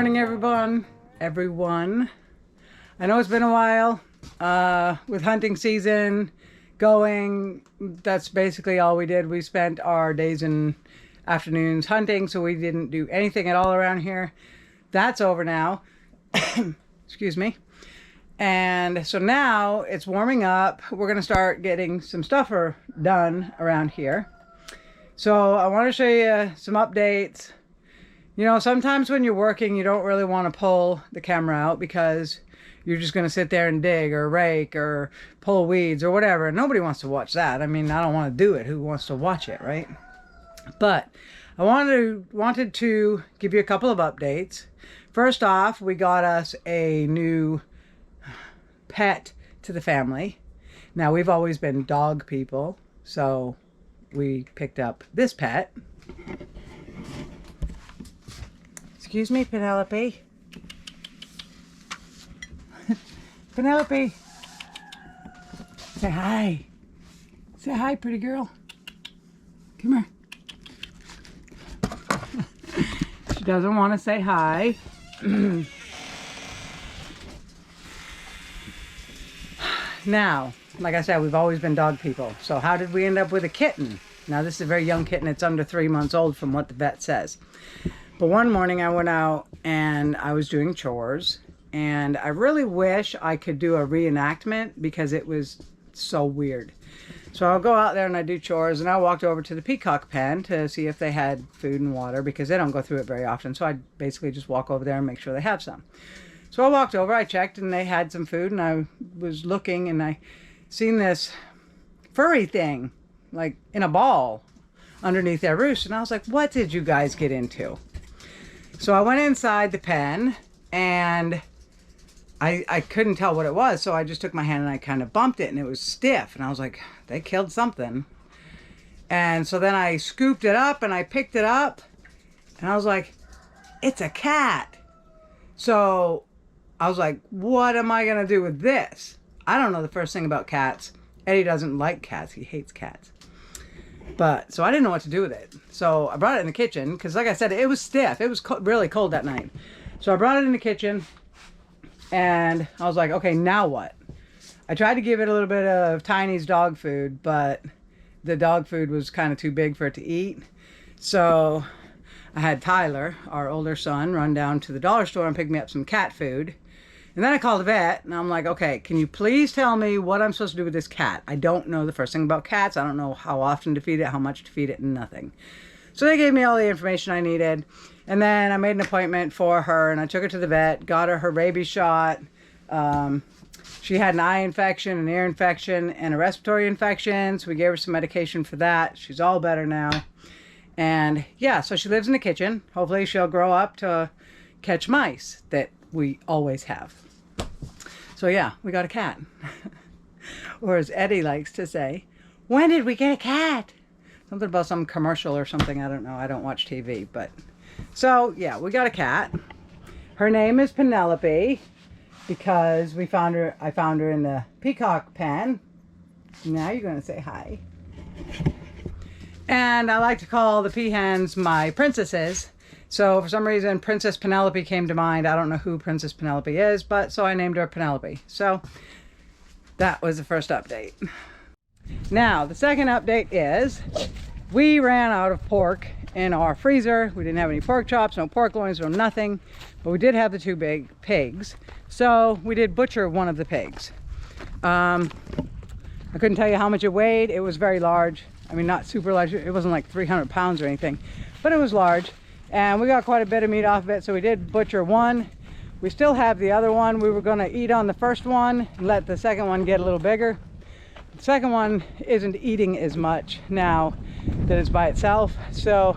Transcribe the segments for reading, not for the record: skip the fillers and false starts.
morning, everyone. I know it's been a while with hunting season going. That's basically all we did. We spent our days and afternoons hunting, so we didn't do anything at all around here. That's over now. Excuse me. And so now it's warming up. We're going to start getting some stuff done around here. So I want to show you some updates. You know, sometimes when you're working, you don't really want to pull the camera out because you're just going to sit there and dig or rake or pull weeds or whatever. Nobody wants to watch that. I mean, I don't want to do it. Who wants to watch it, right? But I wanted to give you a couple of updates. First off, we got us a new pet to the family. Now, we've always been dog people, so we picked up this pet. Excuse me, Penelope. Penelope. Say hi. Say hi, pretty girl. Come here. She doesn't want to say hi. Now, like I said, we've always been dog people. So how did we end up with a kitten? Now, this is a very young kitten. It's under 3 months old from what the vet says. But one morning I went out and I was doing chores, and I really wish I could do a reenactment because it was so weird. So I'll go out there and I do chores, and I walked over to the peacock pen to see if they had food and water because they don't go through it very often. So I basically just walk over there and make sure they have some. So I walked over, I checked, and they had some food, and I was looking and I seen this furry thing like in a ball underneath their roost, and I was like, what did you guys get into? So I went inside the pen and I couldn't tell what it was. So I just took my hand and I kind of bumped it and it was stiff. And I was like, they killed something. And so then I scooped it up and I picked it up and I was like, it's a cat. So I was like, what am I going to do with this? I don't know the first thing about cats. Eddie doesn't like cats. He hates cats. But, so I didn't know what to do with it. So I brought it in the kitchen because, like I said, it was stiff. It was really cold that night. So I brought it in the kitchen and I was like, okay, now what? I tried to give it a little bit of Tiny's dog food, but the dog food was kind of too big for it to eat. So I had Tyler, our older son, run down to the dollar store and pick me up some cat food. And then I called the vet and I'm like, okay, can you please tell me what I'm supposed to do with this cat? I don't know the first thing about cats. I don't know how often to feed it, how much to feed it, and nothing. So they gave me all the information I needed. And then I made an appointment for her and I took her to the vet, got her rabies shot. She had an eye infection, an ear infection, and a respiratory infection. So we gave her some medication for that. She's all better now. And yeah, so she lives in the kitchen. Hopefully she'll grow up to catch mice that we always have. So yeah, we got a cat. Or as Eddie likes to say, when did we get a cat? Something about some commercial or something. I don't know. I don't watch TV, but so yeah, we got a cat. Her name is Penelope because I found her in the peacock pen. Now you're going to say hi. And I like to call the peahens my princesses. So for some reason, Princess Penelope came to mind. I don't know who Princess Penelope is, but so I named her Penelope. So that was the first update. Now, the second update is we ran out of pork in our freezer. We didn't have any pork chops, no pork loins, no nothing, but we did have the 2 big pigs. So we did butcher one of the pigs. I couldn't tell you how much it weighed. It was very large. I mean, not super large. It wasn't like 300 pounds or anything, but it was large. And we got quite a bit of meat off of it, so we did butcher one. We still have the other one. We were going to eat on the first one and let the second one get a little bigger. The second one isn't eating as much now that it's by itself, so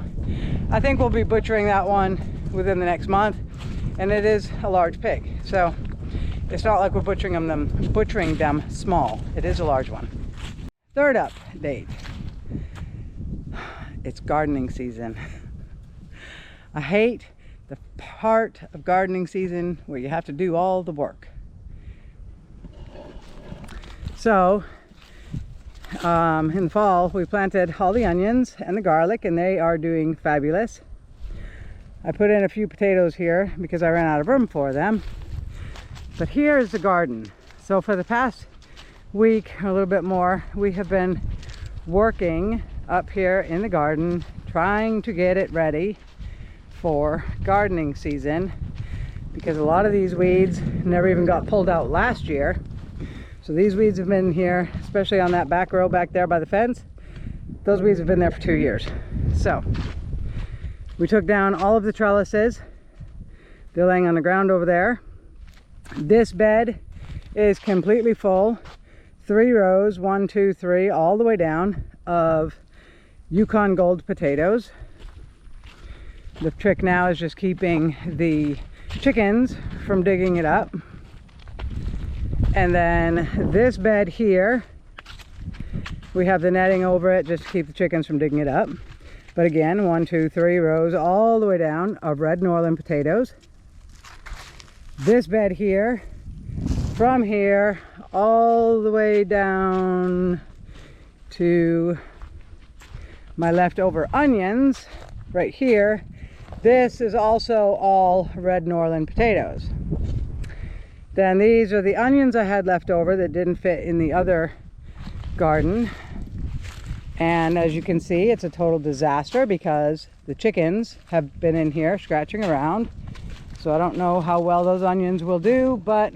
I think we'll be butchering that one within the next month. And it is a large pig, so it's not like we're butchering them small. It is a large one. Third update. It's gardening season. I hate the part of gardening season where you have to do all the work. So in the fall we planted all the onions and the garlic, and they are doing fabulous. I put in a few potatoes here because I ran out of room for them. But here is the garden. So for the past week, or a little bit more, we have been working up here in the garden, trying to get it ready for gardening season, because a lot of these weeds never even got pulled out last year. So these weeds have been here, especially on that back row back there by the fence. Those weeds have been there for 2 years. So we took down all of the trellises. They're laying on the ground over there. This bed is completely full. 3 rows, 1, 2, 3, all the way down, of Yukon Gold potatoes. The trick now is just keeping the chickens from digging it up. And then this bed here, we have the netting over it just to keep the chickens from digging it up. But again, 1, 2, 3 rows all the way down of red Norland potatoes. This bed here, from here all the way down to my leftover onions right here. This is also all red Norland potatoes. Then these are the onions I had left over that didn't fit in the other garden. And as you can see, it's a total disaster because the chickens have been in here scratching around. So I don't know how well those onions will do, but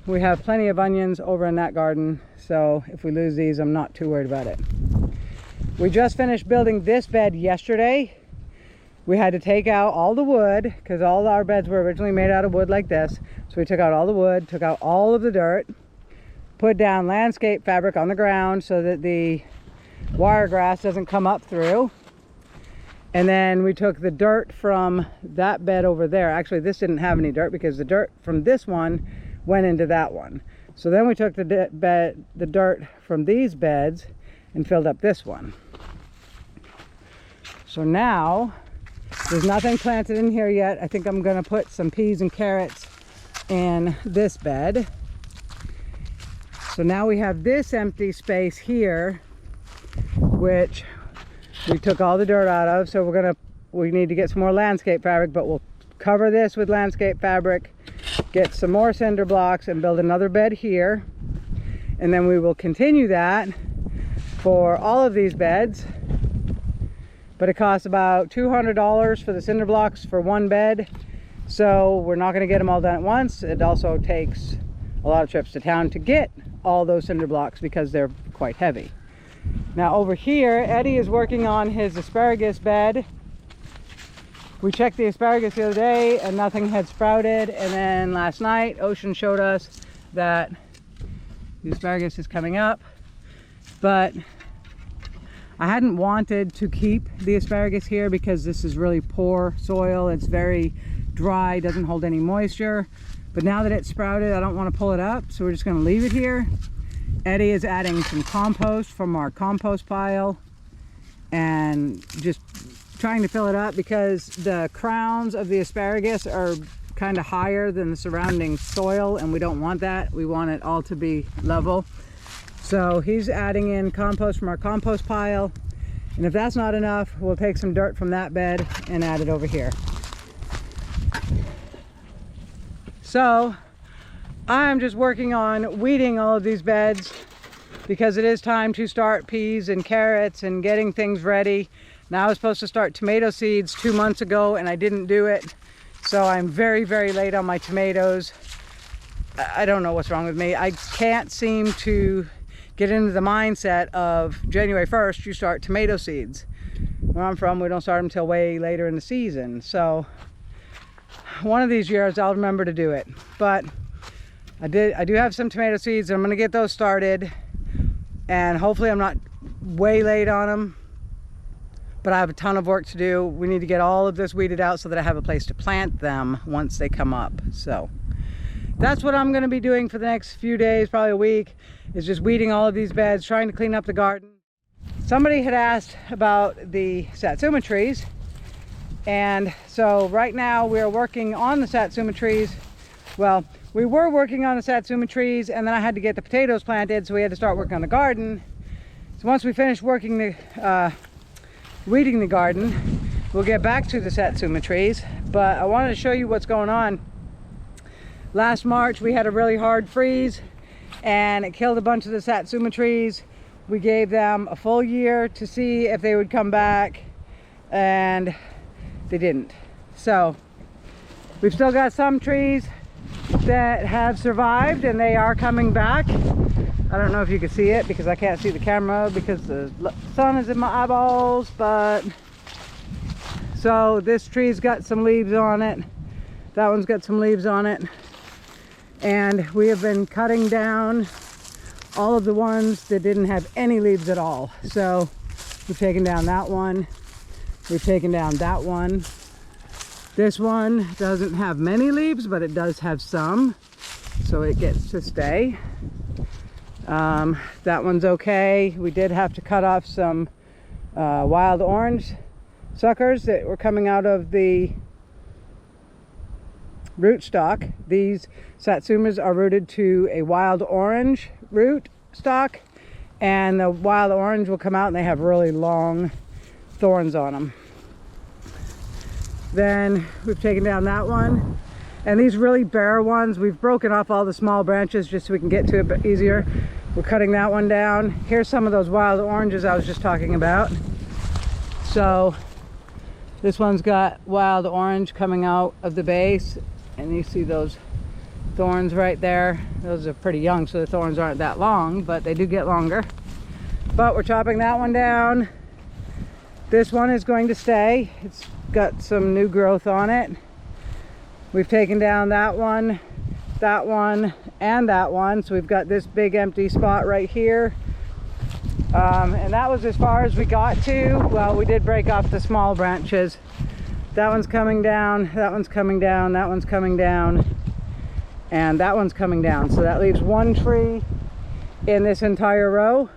we have plenty of onions over in that garden. So if we lose these, I'm not too worried about it. We just finished building this bed yesterday. We had to take out all the wood because all our beds were originally made out of wood like this. So we took out all the wood, took out all of the dirt, put down landscape fabric on the ground so that the wiregrass doesn't come up through. And then we took the dirt from that bed over there. Actually, this didn't have any dirt because the dirt from this one went into that one. So then we took the dirt from these beds and filled up this one. So now there's nothing planted in here yet. I think I'm going to put some peas and carrots in this bed. So now we have this empty space here, which we took all the dirt out of. So we need to get some more landscape fabric, but we'll cover this with landscape fabric, get some more cinder blocks and build another bed here. And then we will continue that for all of these beds. But it costs about $200 for the cinder blocks for one bed. So we're not going to get them all done at once. It also takes a lot of trips to town to get all those cinder blocks because they're quite heavy. Now over here, Eddie is working on his asparagus bed. We checked the asparagus the other day and nothing had sprouted. And then last night, Ocean showed us that the asparagus is coming up. But I hadn't wanted to keep the asparagus here because this is really poor soil. It's very dry, doesn't hold any moisture. But now that it's sprouted, I don't want to pull it up, so we're just going to leave it here. Eddie is adding some compost from our compost pile and just trying to fill it up because the crowns of the asparagus are kind of higher than the surrounding soil, and we don't want that. We want it all to be level. So he's adding in compost from our compost pile, and if that's not enough, we'll take some dirt from that bed and add it over here. So I'm just working on weeding all of these beds because it is time to start peas and carrots and getting things ready. Now I was supposed to start tomato seeds 2 months ago and I didn't do it. So I'm very, very late on my tomatoes. I don't know what's wrong with me. I can't seem to get into the mindset of January 1st, you start tomato seeds. Where I'm from, we don't start them until way later in the season. So one of these years I'll remember to do it. But I do have some tomato seeds and I'm gonna get those started. And hopefully I'm not way late on them. But I have a ton of work to do. We need to get all of this weeded out so that I have a place to plant them once they come up. So that's what I'm going to be doing for the next few days, probably a week, is just weeding all of these beds, trying to clean up the garden. Somebody had asked about the satsuma trees. And so right now we're working on the satsuma trees. Well, we were working on the satsuma trees and then I had to get the potatoes planted, so we had to start working on the garden. So once we finished working weeding the garden, we'll get back to the satsuma trees, but I wanted to show you what's going on. Last March we had a really hard freeze and it killed a bunch of the satsuma trees. We gave them a full year to see if they would come back, and they didn't. So we've still got some trees that have survived and they are coming back. I don't know if you can see it because I can't see the camera because the sun is in my eyeballs, but so this tree's got some leaves on it. That one's got some leaves on it. And we have been cutting down all of the ones that didn't have any leaves at all. So we've taken down that one. We've taken down that one. This one doesn't have many leaves, but it does have some. So it gets to stay. That one's okay. We did have to cut off some wild orange suckers that were coming out of the rootstock. These satsumas are rooted to a wild orange root stock, and the wild orange will come out and they have really long thorns on them. Then we've taken down that one, and these really bare ones, we've broken off all the small branches just so we can get to it a bit easier. We're cutting that one down. Here's some of those wild oranges I was just talking about. So this one's got wild orange coming out of the base, and you see those thorns right there. Those are pretty young, so the thorns aren't that long, but they do get longer. But we're chopping that one down. This one is going to stay. It's got some new growth on it. We've taken down that one, and that one. So we've got this big empty spot right here. And that was as far as we got to. Well, we did break off the small branches. That one's coming down, that one's coming down, that one's coming down, and that one's coming down. So that leaves one tree in this entire row.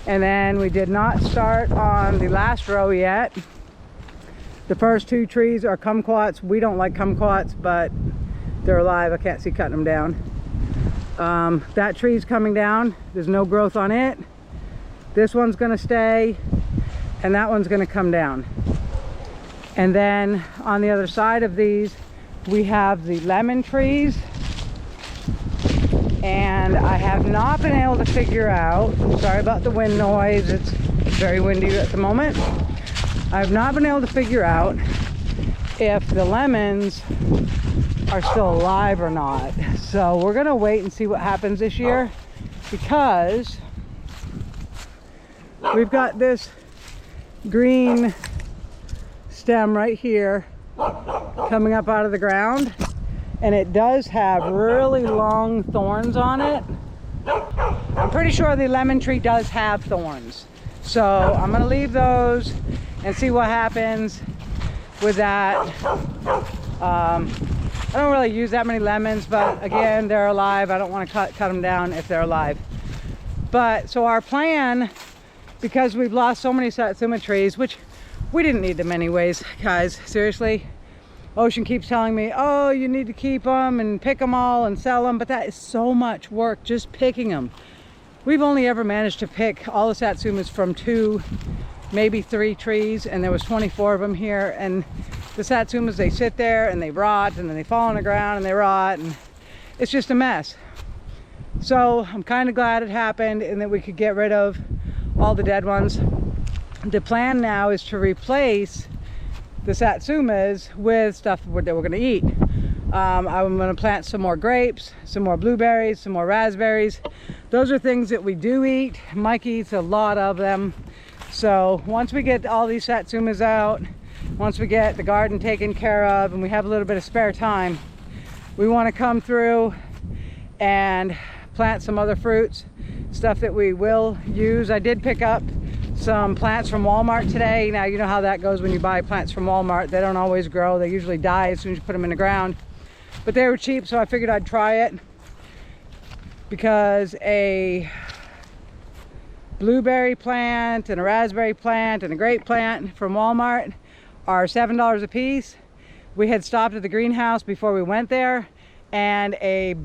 And then we did not start on the last row yet. The first two trees are kumquats. We don't like kumquats, but they're alive. I can't see cutting them down. That tree's coming down. There's no growth on it. This one's gonna stay, and that one's gonna come down. And then on the other side of these, we have the lemon trees. And I have not been able to figure out, sorry about the wind noise, it's very windy at the moment. I have not been able to figure out if the lemons are still alive or not. So we're gonna wait and see what happens this year, because we've got this green stem right here coming up out of the ground, and it does have really long thorns on it. I'm pretty sure the lemon tree does have thorns, so I'm gonna leave those and see what happens with that. I don't really use that many lemons, but again, they're alive. I don't want to cut them down if they're alive. But so our plan, because we've lost so many satsuma trees, which we didn't need them anyways, guys, seriously. Ocean keeps telling me, oh, you need to keep them and pick them all and sell them, but that is so much work just picking them. We've only ever managed to pick all the satsumas from 2, maybe 3 trees, and there was 24 of them here. And the satsumas, they sit there and they rot, and then they fall on the ground and they rot, and it's just a mess. So I'm kind of glad it happened and that we could get rid of all the dead ones. The plan now is to replace the satsumas with stuff that we're going to eat. I'm going to plant some more grapes, some more blueberries, some more raspberries. Those are things that we do eat. Mike eats a lot of them. So once we get all these satsumas out, once we get the garden taken care of and we have a little bit of spare time, we want to come through and plant some other fruits, stuff that we will use. I did pick up some plants from Walmart today. Now, you know how that goes when you buy plants from Walmart. They don't always grow. They usually die as soon as you put them in the ground. But they were cheap, so I figured I'd try it, because a blueberry plant and a raspberry plant and a grape plant from Walmart are $7 a piece. We had stopped at the greenhouse before we went there, and a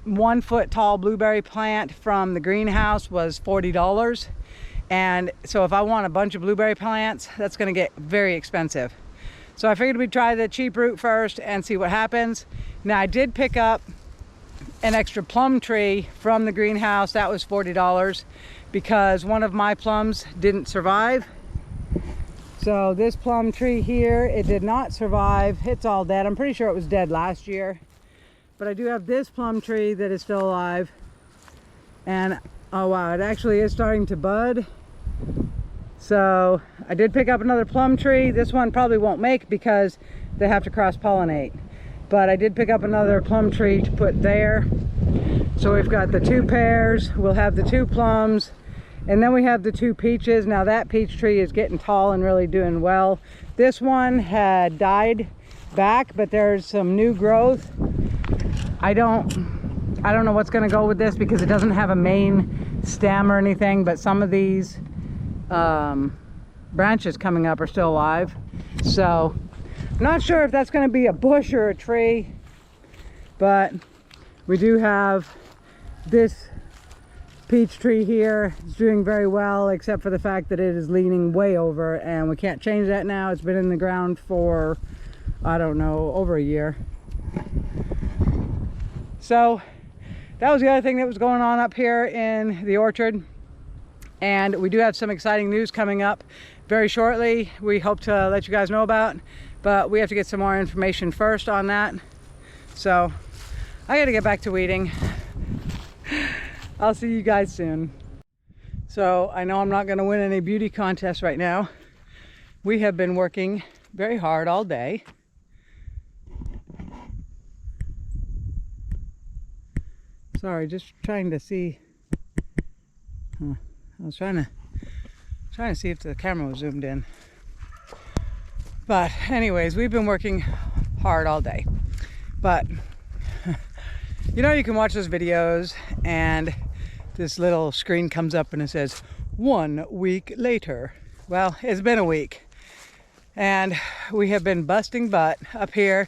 1 foot tall blueberry plant from the greenhouse was $40. And so if I want a bunch of blueberry plants, that's gonna get very expensive. So I figured we'd try the cheap route first and see what happens. Now I did pick up an extra plum tree from the greenhouse. That was $40 because one of my plums didn't survive. So this plum tree here, it did not survive. It's all dead. I'm pretty sure it was dead last year. But I do have this plum tree that is still alive. And oh wow, it actually is starting to bud. So I did pick up another plum tree. This one probably won't make because they have to cross-pollinate. But I did pick up another plum tree to put there. So we've got the 2 pairs. We'll have the 2 plums. And then we have the 2 peaches. Now that peach tree is getting tall and really doing well. This one had died back, but there's some new growth. I don't know what's gonna go with this because it doesn't have a main stem or anything, but some of these branches coming up are still alive. So I'm not sure if that's gonna be a bush or a tree, but we do have this peach tree here. It's doing very well, except for the fact that it is leaning way over, and we can't change that now. It's been in the ground for, I don't know, over a year. So that was the other thing that was going on up here in the orchard. And we do have some exciting news coming up very shortly. We hope to let you guys know about, but we have to get some more information first on that. So I gotta get back to weeding. I'll see you guys soon. So I know I'm not gonna win any beauty contests right now. We have been working very hard all day. Sorry, just trying to see. I was trying to see if the camera was zoomed in. But anyways, we've been working hard all day. But you know, you can watch those videos and this little screen comes up and it says 1 week later. Well, it's been a week and we have been busting butt up here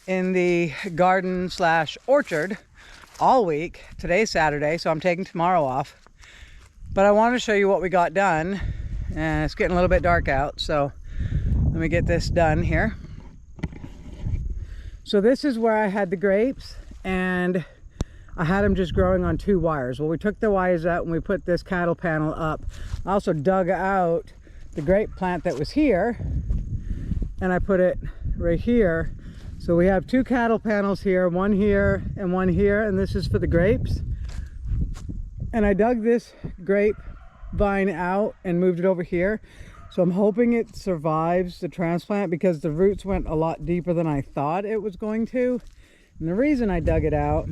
in the garden slash orchard all week. Today's Saturday, so I'm taking tomorrow off. But I want to show you what we got done. And it's getting a little bit dark out, so let me get this done here. So this is where I had the grapes, and I had them just growing on 2 wires. Well, we took the wires out and we put this cattle panel up. I also dug out the grape plant that was here, and I put it right here. So we have 2 cattle panels here, one here and one here, and this is for the grapes. And I dug this grape vine out and moved it over here. So I'm hoping it survives the transplant because the roots went a lot deeper than I thought it was going to. And the reason I dug it out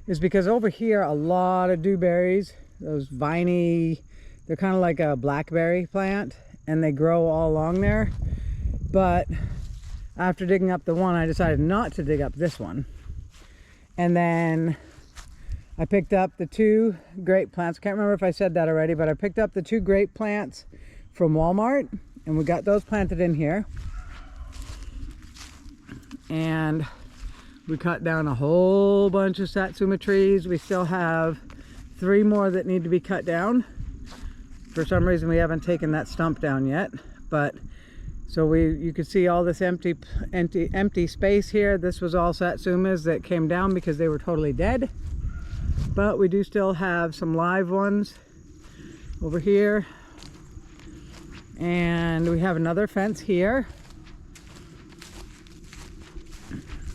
is because over here, a lot of dewberries, those viney, they're kind of like a blackberry plant, and they grow all along there. But after digging up the one, I decided not to dig up this one. And then I picked up the 2 grape plants. I can't remember if I said that already, but I picked up the 2 grape plants from Walmart, and we got those planted in here. And we cut down a whole bunch of satsuma trees. We still have 3 more that need to be cut down. For some reason, we haven't taken that stump down yet, but so you could see all this empty space here. This was all satsumas that came down because they were totally dead. But we do still have some live ones over here. And we have another fence here.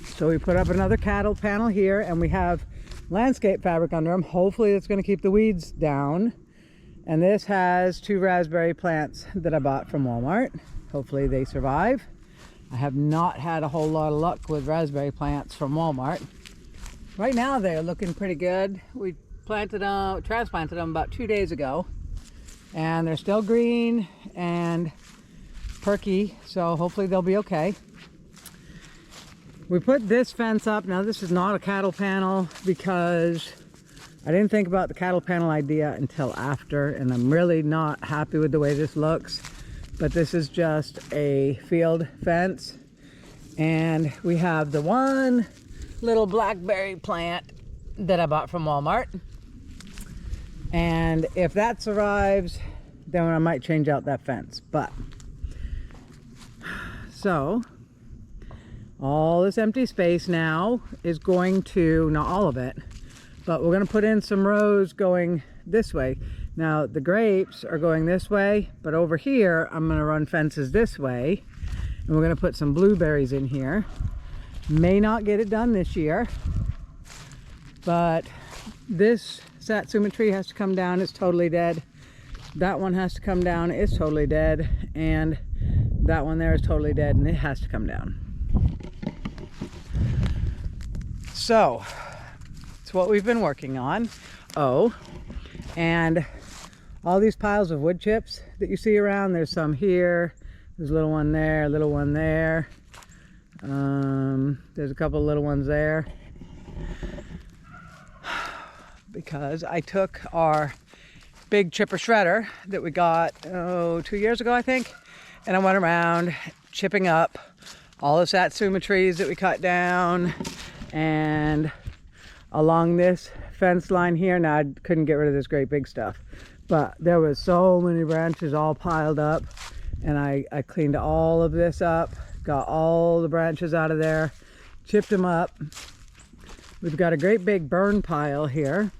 So we put up another cattle panel here, and we have landscape fabric under them. Hopefully it's going to keep the weeds down. And this has 2 raspberry plants that I bought from Walmart. Hopefully they survive. I have not had a whole lot of luck with raspberry plants from Walmart. Right now they're looking pretty good. We transplanted them about 2 days ago, and they're still green and perky, so hopefully they'll be okay. We put this fence up. Now this is not a cattle panel because I didn't think about the cattle panel idea until after, and I'm really not happy with the way this looks. But this is just a field fence, and we have the 1 little blackberry plant that I bought from Walmart. And if that survives, then I might change out that fence. But so all this empty space now is going to, not all of it, but we're going to put in some rows going this way. Now the grapes are going this way, but over here I'm going to run fences this way, and we're going to put some blueberries in here. May not get it done this year, but this satsuma tree has to come down. It's totally dead. That one has to come down. It's totally dead. And that one there is totally dead, and it has to come down. So it's what we've been working on. Oh, and all these piles of wood chips that you see around, there's some here, there's a little one there, a little one there. There's a couple little ones there, because I took our big chipper shredder that we got 2 years ago, I think, and I went around chipping up all the satsuma trees that we cut down, and along this fence line here. Now I couldn't get rid of this great big stuff, but there was so many branches all piled up, and I cleaned all of this up, got all the branches out of there, chipped them up. We've got a great big burn pile here,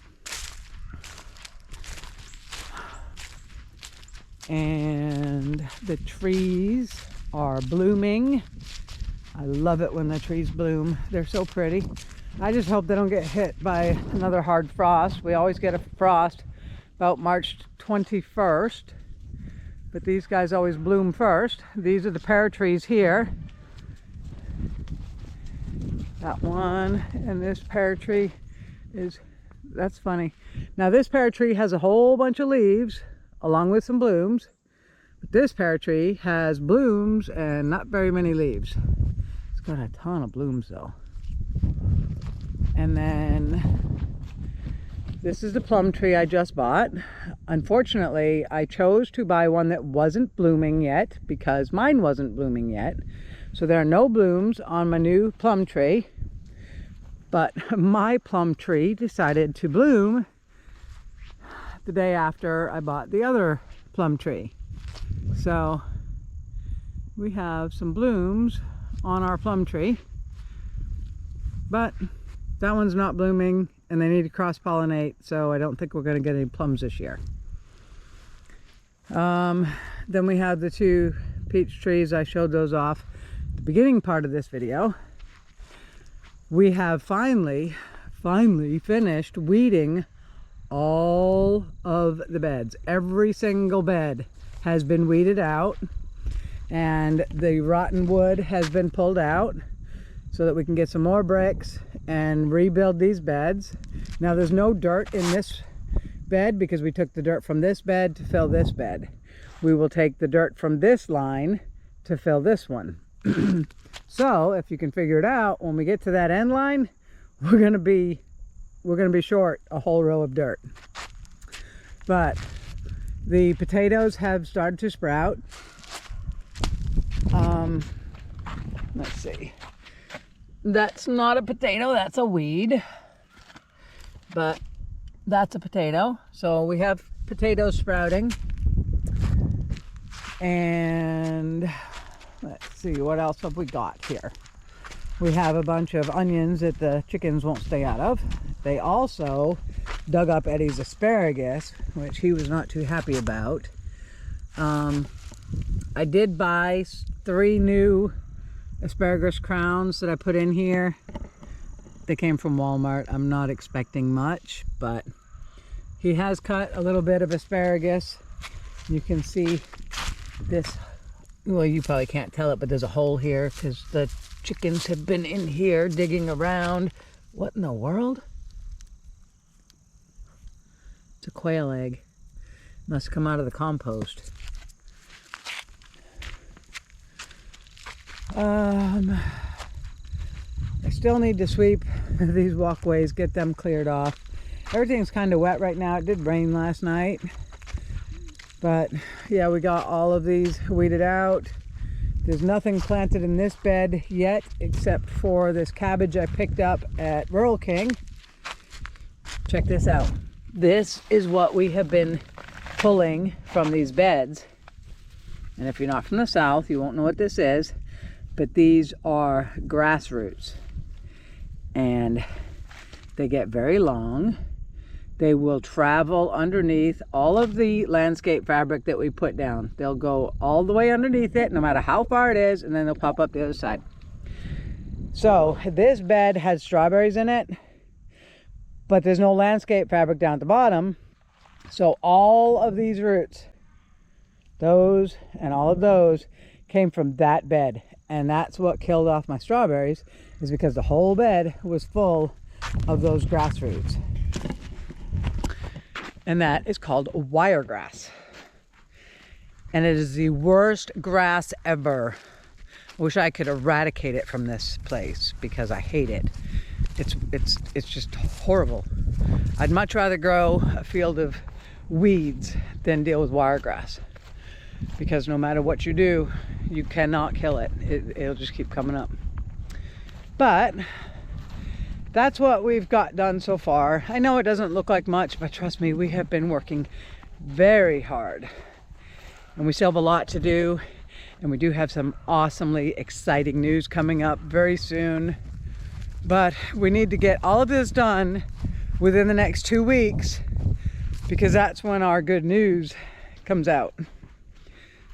and the trees are blooming. I love it when the trees bloom. They're so pretty. I just hope they don't get hit by another hard frost. We always get a frost about March 21st, but these guys always bloom first. These are the pear trees here. That one, and this pear tree is, that's funny. Now this pear tree has a whole bunch of leaves along with some blooms, but this pear tree has blooms and not very many leaves. It's got a ton of blooms though. And then this is the plum tree I just bought. Unfortunately, I chose to buy one that wasn't blooming yet because mine wasn't blooming yet. So there are no blooms on my new plum tree, but my plum tree decided to bloom the day after I bought the other plum tree. So we have some blooms on our plum tree, but that one's not blooming and they need to cross-pollinate, so I don't think we're going to get any plums this year. Then we have the two peach trees. I showed those off at the beginning part of this video. We have finally finished weeding all of the beds. Every single bed has been weeded out, and the rotten wood has been pulled out so that we can get some more bricks and rebuild these beds. Now there's no dirt in this bed because we took the dirt from this bed to fill this bed. We will take the dirt from this line to fill this one. So if you can figure it out, when we get to that end line, we're gonna be short a whole row of dirt. But the potatoes have started to sprout. Let's see. That's not a potato, that's a weed. But that's a potato. So we have potatoes sprouting. And let's see, what else have we got here? We have a bunch of onions that the chickens won't stay out of. They also dug up Eddie's asparagus, which he was not too happy about. I did buy 3 new asparagus crowns that I put in here. They came from Walmart. I'm not expecting much, but he has cut a little bit of asparagus. You can see this, well, you probably can't tell it, but there's a hole here because the chickens have been in here digging around. What in the world? It's a quail egg. Must come out of the compost. I still need to sweep these walkways, get them cleared off. Everything's kind of wet right now. It did rain last night. But yeah, we got all of these weeded out. There's nothing planted in this bed yet except for this cabbage I picked up at Rural King. Check this out. This is what we have been pulling from these beds. And if you're not from the south, you won't know what this is, but these are grass roots. And they get very long. They will travel underneath all of the landscape fabric that we put down. They'll go all the way underneath it, no matter how far it is, and then they'll pop up the other side. So this bed has strawberries in it, but there's no landscape fabric down at the bottom. So all of these roots, those and all of those, came from that bed. And that's what killed off my strawberries, is because the whole bed was full of those grass roots. And that is called wiregrass. And it is the worst grass ever. I wish I could eradicate it from this place because I hate it. It's just horrible. I'd much rather grow a field of weeds than deal with wiregrass. Because no matter what you do, you cannot kill it. It'll just keep coming up. But that's what we've got done so far. I know it doesn't look like much, but trust me, we have been working very hard. And we still have a lot to do. And we do have some awesomely exciting news coming up very soon. But we need to get all of this done within the next 2 weeks, because that's when our good news comes out.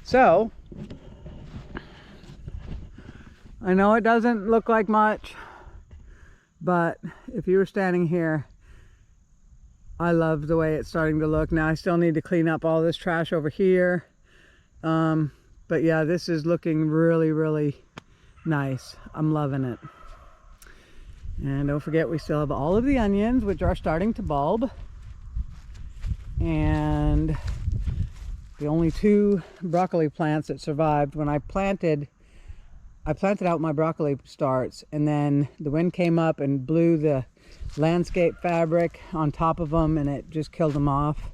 So, I know it doesn't look like much, but if you were standing here, I love the way it's starting to look. Now I still need to clean up all this trash over here. But yeah, this is looking really, really nice. I'm loving it. And don't forget, we still have all of the onions, which are starting to bulb. And the only 2 broccoli plants that survived. When I planted out my broccoli starts, and then the wind came up and blew the landscape fabric on top of them, and it just killed them off.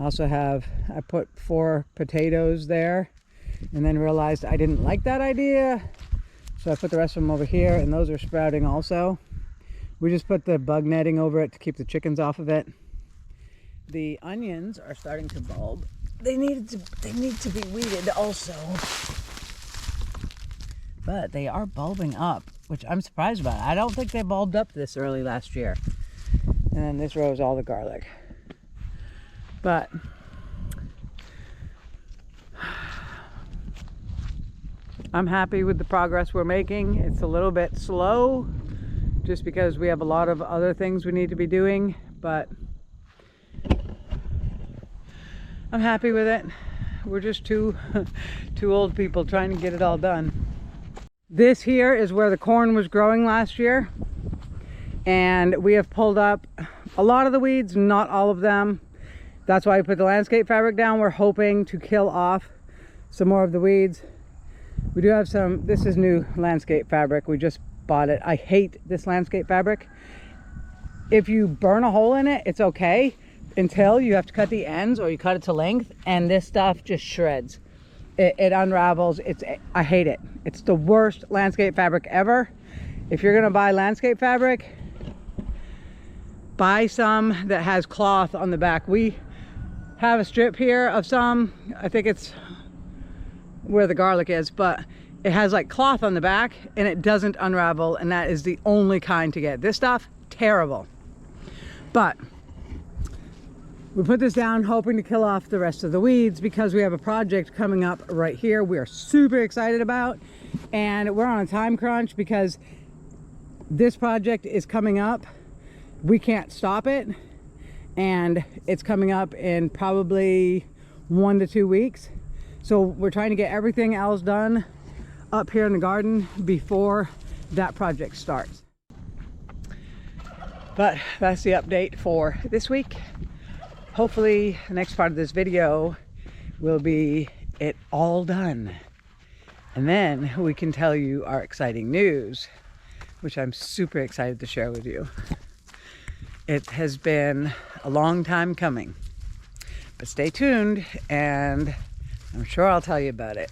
I put 4 potatoes there, and then realized I didn't like that idea, so I put the rest of them over here, and those are sprouting also. We just put the bug netting over it to keep the chickens off of it. The onions are starting to bulb. They need to be weeded also. But they are bulbing up, which I'm surprised about. I don't think they bulbed up this early last year. And then this row is all the garlic. But I'm happy with the progress we're making. It's a little bit slow just because we have a lot of other things we need to be doing, but I'm happy with it. We're just two old people trying to get it all done. This here is where the corn was growing last year, and we have pulled up a lot of the weeds, not all of them. That's why I put the landscape fabric down. We're hoping to kill off some more of the weeds. We do have some, this is new landscape fabric. We just bought it. I hate this landscape fabric. If you burn a hole in it, it's okay until you have to cut the ends or you cut it to length, and this stuff just shreds. It unravels. I hate it. It's the worst landscape fabric ever. If you're gonna buy landscape fabric, buy some that has cloth on the back. We have a strip here of some, I think it's where the garlic is, but it has like cloth on the back and it doesn't unravel, and that is the only kind to get. This stuff, terrible. But we put this down hoping to kill off the rest of the weeds because we have a project coming up right here we are super excited about, and we're on a time crunch because this project is coming up. We can't stop it, and it's coming up in probably 1 to 2 weeks. So we're trying to get everything else done up here in the garden before that project starts. But that's the update for this week. Hopefully the next part of this video will be it all done. And then we can tell you our exciting news, which I'm super excited to share with you. It has been a long time coming, but stay tuned and I'm sure I'll tell you about it.